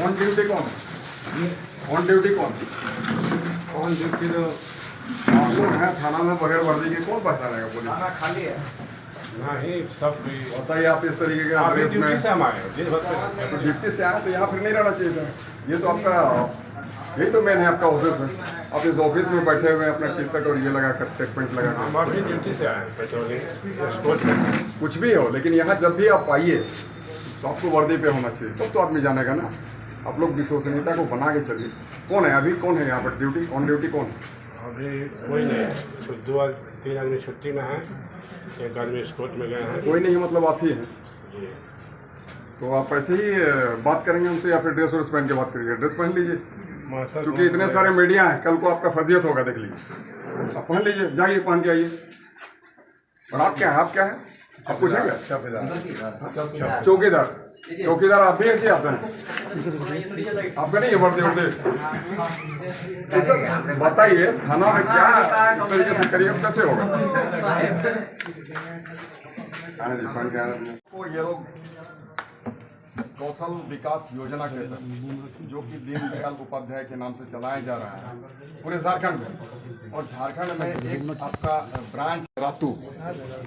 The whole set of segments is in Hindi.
ऑन ड्यूटी कौन? ऑन ड्यूटी कौन? ऑन ड्यूटी तो आप लोग हैं थाना में बगैर वर्दी के, कौन पहचानेगा? पुलिस थाना खाली है। नहीं, सब बताइए आप इस तरीके के ड्रेस में ड्यूटी से हम आए दिन भर से। तो ड्यूटी से आए तो यहाँ फिर नहीं रहना चाहिए था। ये तो आपका, यही तो मेन है आपका ऑफिस है। आप इस ऑफिस में बैठे हुए हैं अपना टी शर्ट और ये लगा कर टेक पेंट लगा हम कर। अभी ड्यूटी से आए पेट्रोलिंग स्टोर में। कुछ भी हो, लेकिन यहाँ जब भी आप आइए तो आपको वर्दी पे होना चाहिए, तब तो आदमी जानेगा ना। आप लोग विश्वसनीयता को बना के चलिए। कौन है अभी, कौन है यहाँ पर ड्यूटी, ऑन ड्यूटी कौन? अभी कोई नहीं, 2-3 आदमी छुट्टी में है, एक आदमी स्पोर्ट में गए हैं। कोई नहीं, मतलब आप ही हैं। जी। तो आप ऐसे ही बात करेंगे उनसे या फिर ड्रेस व्रेस पहन के बात करिए? ड्रेस पहन लीजिए, क्योंकि इतने सारे मीडिया हैं, कल को आपका फजीयत होगा, देख लीजिए। आप पहन लीजिए, जाइए पहन के आइए। और आप क्या है, आप क्या है, आप पूछेंगे? चौकीदार। चौकीदार आप भी ऐसे आते हैं? आपका नहीं है वर्दी वर्दी? बताइए थाना में क्या इस तरीके से करिए, कैसे होगा? तो ये लोग कौशल विकास योजना के तहत, जो कि दीनदयाल उपाध्याय के नाम से चलाया जा रहा है पूरे झारखंड में, और झारखंड में एक आपका ब्रांच रातू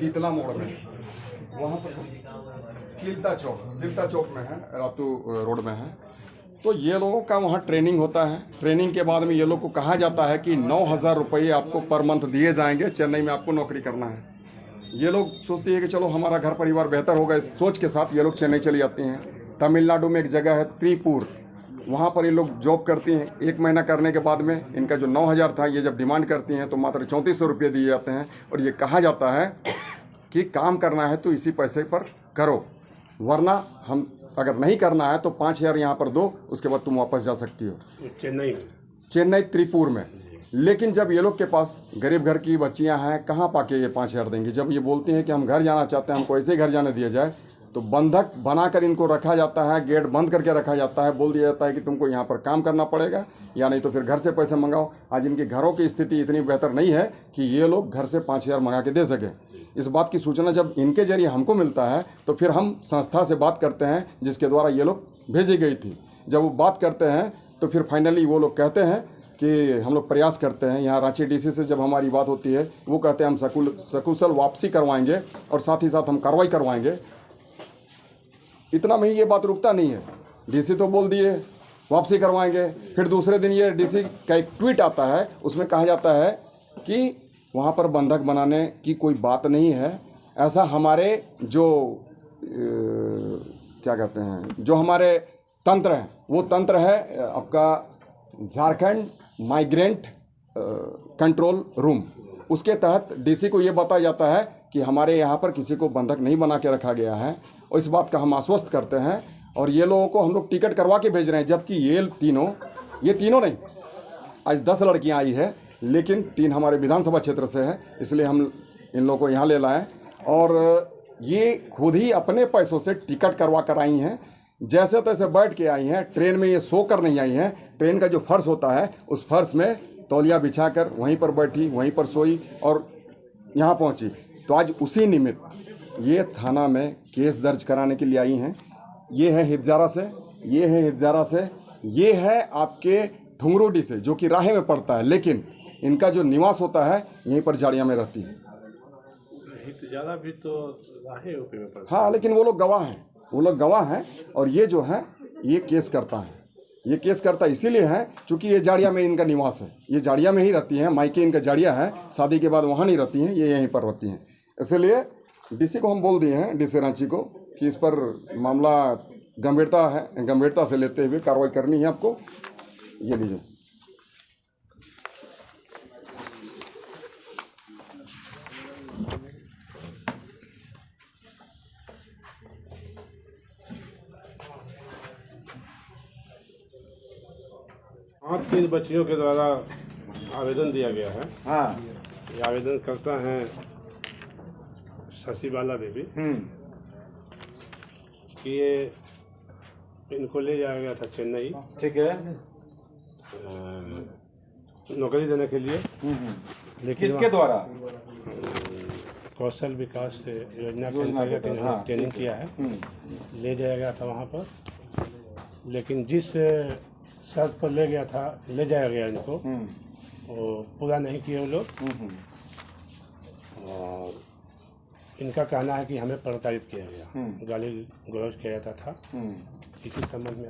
कीतला मोड़ में, वहाँ पर चिल्ता चौक में है, रातू रोड में है। तो ये लोगों का वहाँ ट्रेनिंग होता है। ट्रेनिंग के बाद में ये लोग को कहा जाता है कि 9,000 रुपये आपको पर मंथ दिए जाएंगे, चेन्नई में आपको नौकरी करना है। ये लोग सोचती है कि चलो हमारा घर परिवार बेहतर होगा, इस सोच के साथ ये लोग चेन्नई चली जाती हैं। तमिलनाडु में एक जगह है त्रिपुर, वहाँ पर ये लोग जॉब करती हैं। 1 महीना करने के बाद में इनका जो 9,000 था, ये जब डिमांड करती हैं तो मात्र 3400 रुपये दिए जाते हैं। और ये कहा जाता है कि काम करना है तो इसी पैसे पर करो, वरना हम अगर नहीं करना है तो 5,000 यहाँ पर दो, उसके बाद तुम वापस जा सकती हो। चेन्नई त्रिपुर में। लेकिन जब ये लोग के पास गरीब घर की बच्चियां हैं, कहाँ पाके ये 5,000 देंगी? जब ये बोलती हैं कि हम घर जाना चाहते हैं, हमको ऐसे ही घर जाने दिया जाए, तो बंधक बनाकर इनको रखा जाता है, गेट बंद करके रखा जाता है। बोल दिया जाता है कि तुमको यहाँ पर काम करना पड़ेगा, या नहीं तो फिर घर से पैसे मंगाओ। आज इनके घरों की स्थिति इतनी बेहतर नहीं है कि ये लोग घर से 5,000 मंगा के दे सकें। इस बात की सूचना जब इनके जरिए हमको मिलता है तो फिर हम संस्था से बात करते हैं जिसके द्वारा ये लोग भेजी गई थी। जब वो बात करते हैं तो फिर फाइनली वो लोग कहते हैं कि हम लोग प्रयास करते हैं। यहाँ रांची डीसी से जब हमारी बात होती है, वो कहते हैं हम सकुशल वापसी करवाएंगे और साथ ही साथ हम कार्रवाई करवाएंगे। इतना में ही ये बात रुकता नहीं है। डीसी तो बोल दिए वापसी करवाएंगे, फिर दूसरे दिन ये डीसी का एक ट्वीट आता है, उसमें कहा जाता है कि वहाँ पर बंधक बनाने की कोई बात नहीं है। ऐसा हमारे जो क्या कहते हैं, जो हमारे तंत्र हैं, वो तंत्र है आपका झारखंड माइग्रेंट कंट्रोल रूम। उसके तहत डीसी को ये बताया जाता है कि हमारे यहाँ पर किसी को बंधक नहीं बना के रखा गया है, और इस बात का हम आश्वस्त करते हैं। और ये लोगों को हम लोग टिकट करवा के भेज रहे हैं, जबकि ये तीनों नहीं, आज 10 लड़कियाँ आई है, लेकिन 3 हमारे विधानसभा क्षेत्र से है, इसलिए हम इन लोगों को यहाँ ले लाए। और ये खुद ही अपने पैसों से टिकट करवा कर आई हैं, जैसे तैसे बैठ के आई हैं। ट्रेन में ये सो कर नहीं आई हैं। ट्रेन का जो फर्श होता है, उस फर्श में तौलिया बिछा कर वहीं पर बैठी, वहीं पर सोई और यहाँ पहुँची। तो आज उसी निमित्त ये थाना में केस दर्ज कराने के लिए आई हैं। ये है हिपजारा से, ये है हिपजारा से, ये है आपके ठुंगरोडी से, जो कि राहे में पड़ता है, लेकिन इनका जो निवास होता है यहीं पर जाड़िया में रहती है। हिपजारा भी तो राहे यूपी में पड़ता है। हाँ, लेकिन वो लोग गवाह हैं, और ये जो है ये केस करता है। ये केस करता इसीलिए है क्योंकि ये जाड़िया में इनका निवास है, ये जाड़िया में ही रहती हैं। मायके इनका जाड़िया है, शादी के बाद वहाँ नहीं रहती हैं, ये यहीं पर रहती हैं। इसलिए डीसी को हम बोल दिए हैं, डीसी रांची को, कि इस पर मामला गंभीरता से लेते हुए कार्रवाई करनी है आपको। ये लीजिए। हाँ, 3 बच्चियों के द्वारा आवेदन दिया गया है। हाँ, ये आवेदन करता है शशिबाला देवी कि ये इनको ले जाया गया था चेन्नई, ठीक है, नौकरी देने के लिए। लेकिन किसके द्वारा? कौशल विकास योजना के अंतर्गत इन्होंने ट्रेनिंग किया है। ले जाया गया था वहाँ पर, लेकिन जिस शर्त पर ले जाया गया इनको वो पूरा नहीं किए वो लोग। और इनका कहना है कि हमें प्रताड़ित किया गया, गाली गलौज किया जाता था। इसी संबंध में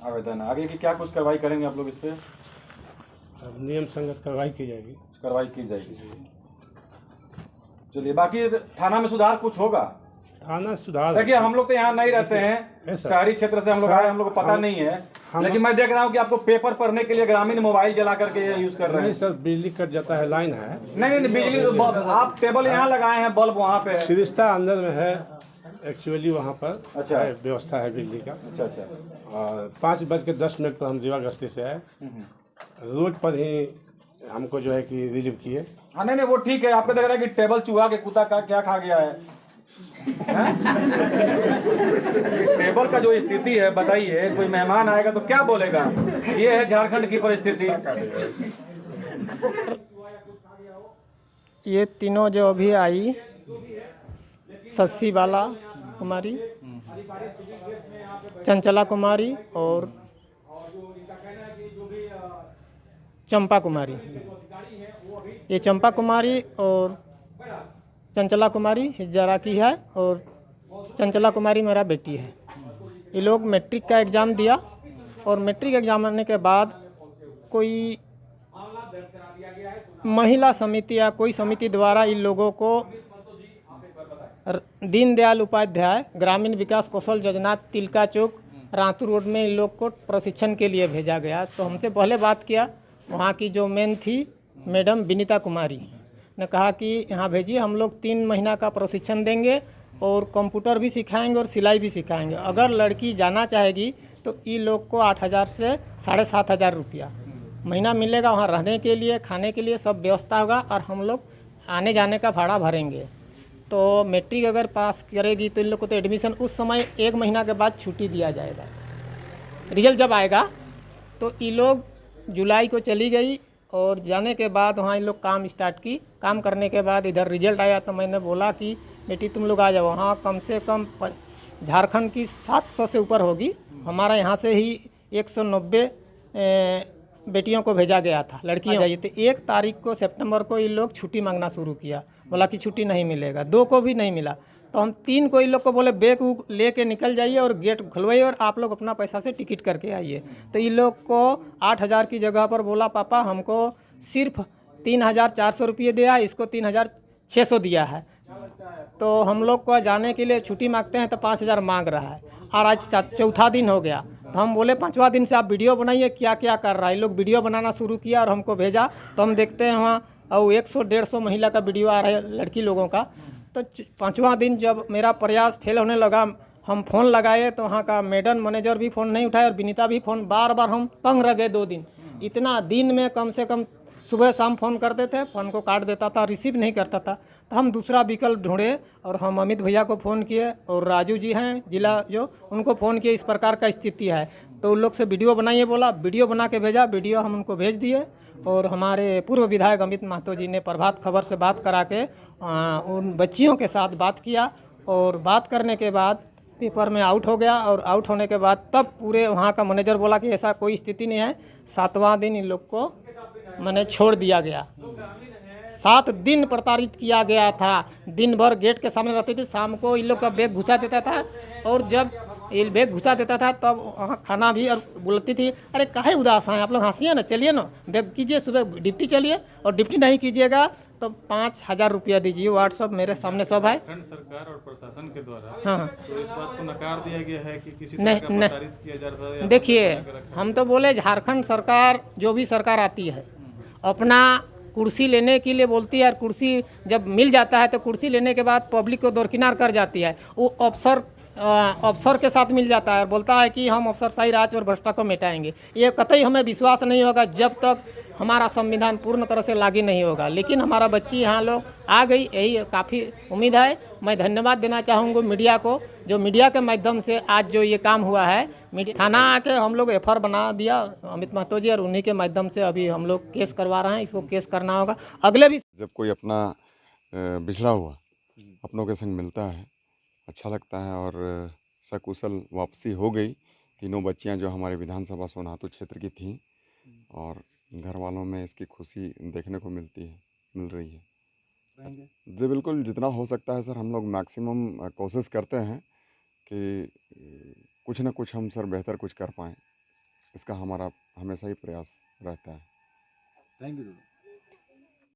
आवेदन आगे की क्या कुछ कार्रवाई करेंगे आप लोग इस पे? अब नियम संगत कार्रवाई की जाएगी। चलिए, बाकी थाना में सुधार कुछ होगा? थाना सुधार, देखिए हम लोग तो यहाँ नहीं रहते हैं, शहरी क्षेत्र से हम लोग आए, हम लोग को पता नहीं है, लेकिन मैं देख रहा हूँ कि आपको पेपर पढ़ने के लिए ग्रामीण मोबाइल जला करके यूज कर रहे हैं। नहीं सर, बिजली कट जाता है, लाइन है। नहीं बिजली तो आप टेबल यहाँ लगाए हैं, बल्ब वहाँ पे है। सिरिश्ता अंदर में है एक्चुअली, वहाँ पर अच्छा व्यवस्था है बिजली का। अच्छा। और 5:10 पर हम जीवा गस्ती से आए, रोड पर ही हमको जो है कि रिलीव किए। हाँ नहीं वो ठीक है, आपको देख रहा है कि टेबल चूहा के कुत्ता का क्या खा गया है, टेबल का जो स्थिति है बताइए, कोई मेहमान आएगा तो क्या बोलेगा? ये है झारखंड की परिस्थिति। ये तीनों जो अभी आई, शशि बाला कुमारी, चंचला कुमारी और चंपा कुमारी, ये चंपा कुमारी और चंचला कुमारी हिज्जारा की है और चंचला कुमारी मेरा बेटी है। ये लोग मैट्रिक का एग्ज़ाम दिया और मैट्रिक एग्ज़ाम आने के बाद कोई महिला समिति या कोई समिति द्वारा इन लोगों को दीनदयाल उपाध्याय ग्रामीण विकास कौशल योजना तिलका चौक रातू रोड में इन लोग को प्रशिक्षण के लिए भेजा गया। तो हमसे पहले बात किया, वहाँ की जो मेन थी मैडम विनीता कुमारी ने कहा कि यहाँ भेजिए, हम लोग 3 महीना का प्रशिक्षण देंगे और कंप्यूटर भी सिखाएंगे और सिलाई भी सिखाएंगे। अगर लड़की जाना चाहेगी तो इन लोग को 8,000 से 7,500 रुपया महीना मिलेगा। वहाँ रहने के लिए, खाने के लिए सब व्यवस्था होगा और हम लोग आने जाने का भाड़ा भरेंगे। तो मैट्रिक अगर पास करेगी तो इन लोग को तो एडमिशन उस समय 1 महीना के बाद छुट्टी दिया जाएगा। रिजल्ट जब आएगा तो ये लोग जुलाई को चली गई और जाने के बाद वहाँ इन लोग काम स्टार्ट की। काम करने के बाद इधर रिजल्ट आया तो मैंने बोला कि बेटी तुम लोग आ जाओ। वहाँ कम से कम झारखंड की 700 से ऊपर होगी, हमारा यहाँ से ही 190 बेटियों को भेजा गया था, लड़कियाँ जाइए। तो 1 तारीख को सितंबर को इन लोग छुट्टी मांगना शुरू किया, बोला कि छुट्टी नहीं मिलेगा। 2 को भी नहीं मिला तो हम 3 को इन लोग को बोले बैग ले के निकल जाइए और गेट खुलवाइए और आप लोग अपना पैसा से टिकट करके आइए। तो इन लोग को 8,000 की जगह पर बोला पापा हमको सिर्फ 3,400 रुपये दिया है, इसको 3,600 दिया है। तो हम लोग को जाने के लिए छुट्टी मांगते हैं तो 5,000 मांग रहा है और आज 4था दिन हो गया। तो हम बोले 5वां दिन से आप वीडियो बनाइए, क्या क्या कर रहा है। लोग वीडियो बनाना शुरू किया और हमको भेजा। तो हम देखते हैं वहाँ और 100-150 महिला का वीडियो आ रहा है लड़की लोगों का। तो 5वां दिन जब मेरा प्रयास फेल होने लगा, हम फ़ोन लगाए तो वहाँ का मैडम मैनेजर भी फ़ोन नहीं उठाया और विनीता भी फ़ोन, बार बार हम तंग रह गए 2 दिन। इतना दिन में कम से कम सुबह शाम फ़ोन करते थे, फ़ोन को काट देता था, रिसीव नहीं करता था। तो हम दूसरा विकल्प ढूंढे और हम अमित भैया को फ़ोन किए और राजू जी हैं जिला जो, उनको फ़ोन किए, इस प्रकार का स्थिति है। तो उन लोग से वीडियो बनाइए बोला, वीडियो बना के भेजा, वीडियो हम उनको भेज दिए। और हमारे पूर्व विधायक अमित महतो जी ने प्रभात खबर से बात करा के उन बच्चियों के साथ बात किया और बात करने के बाद पेपर में आउट हो गया। और आउट होने के बाद तब पूरे वहाँ का मैनेजर बोला कि ऐसा कोई स्थिति नहीं है। 7वां दिन इन लोग को मैंने छोड़ दिया गया। 7 दिन प्रताड़ित किया गया था। दिन भर गेट के सामने रहती थी, शाम को इन लोग का बैग घुसा देता था और जब ये बैग घुसा देता था तब वहाँ खाना भी, और बोलती थी अरे काहे उदास हैं आप लोग, हंसिए ना, चलिए ना, बैग कीजिए, सुबह ड्यूटी चलिए, और ड्यूटी नहीं कीजिएगा तो 5,000 रुपया दीजिए। व्हाट्सअप मेरे सामने सब है। सरकार और प्रशासन के द्वारा हाँ तो इस बात को नकार दिया गया है कि किसी तरह नहीं, का नहीं। प्रताड़ित किया जा रहा है। देखिए हम तो बोले झारखंड सरकार, जो भी सरकार आती है अपना कुर्सी लेने के लिए बोलती है और कुर्सी जब मिल जाता है तो कुर्सी लेने के बाद पब्लिक को दरकिनार कर जाती है। वो अफसर के साथ मिल जाता है और बोलता है कि हम अफसरशाही राज और भ्रष्टा को मिटाएंगे। ये कतई हमें विश्वास नहीं होगा जब तक हमारा संविधान पूर्ण तरह से लागू नहीं होगा। लेकिन हमारा बच्ची यहाँ लोग आ गई, यही काफ़ी उम्मीद है। मैं धन्यवाद देना चाहूँगा मीडिया को, जो मीडिया के माध्यम से आज जो ये काम हुआ है। थाना आके हम लोग एफआईआर बना दिया अमित महतो जी, और उन्हीं के माध्यम से अभी हम लोग केस करवा रहे हैं। इसको केस करना होगा अगले भी। जब कोई अपना बिछड़ा हुआ अपनों के संग मिलता है, अच्छा लगता है। और सकुशल वापसी हो गई, तीनों बच्चियां जो हमारे विधानसभा सोनातु क्षेत्र की थीं और घर वालों में इसकी खुशी देखने को मिल रही है। जी बिल्कुल, जितना हो सकता है सर हम लोग मैक्सिमम कोशिश करते हैं कि कुछ ना कुछ हम सर बेहतर कुछ कर पाएँ, इसका हमारा हमेशा ही प्रयास रहता है। Thank you.